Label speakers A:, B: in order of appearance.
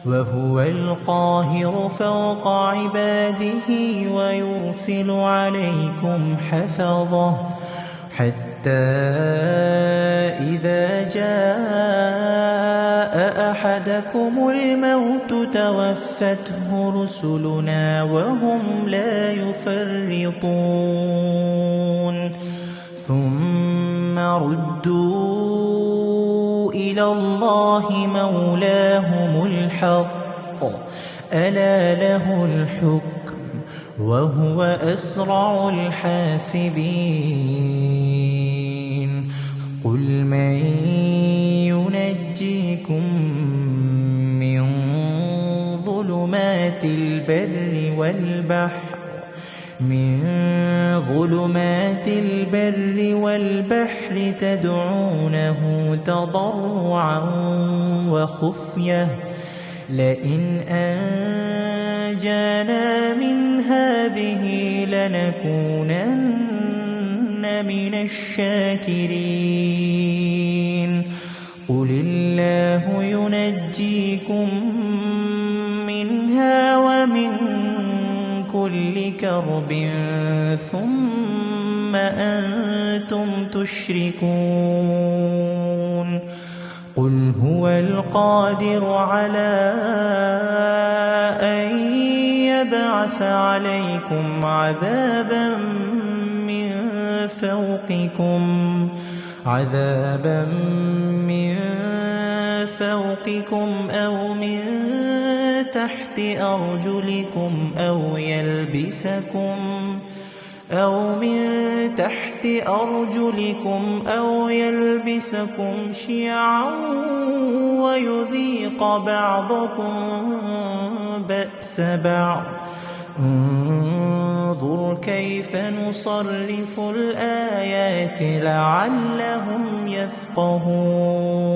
A: وهو القاهر فوق عباده ويرسل عليكم حفظه حتى إذا جاء أحدكم الموت توفته رسلنا وهم لا يفرطون ثم ردوا إلى الله مولاهم الحق ألا له الحكم وهو أسرع الحاسبين قل من ينجيكم من ظلمات البر والبحر تدعونه تضرعا وخفية لئن أنجانا من هذه لنكونن من الشاكرين قل الله ينجيكم منها ومن كل كرب ثم أنتم تشركون قل هو القادر على أن يبعث عليكم عذابا من فوقكم أو من تحت أرجلكم أو يلبسكم شيعا ويذيق بعضكم بأس بعض انظر كيف نصرف الآيات لعلهم يفقهون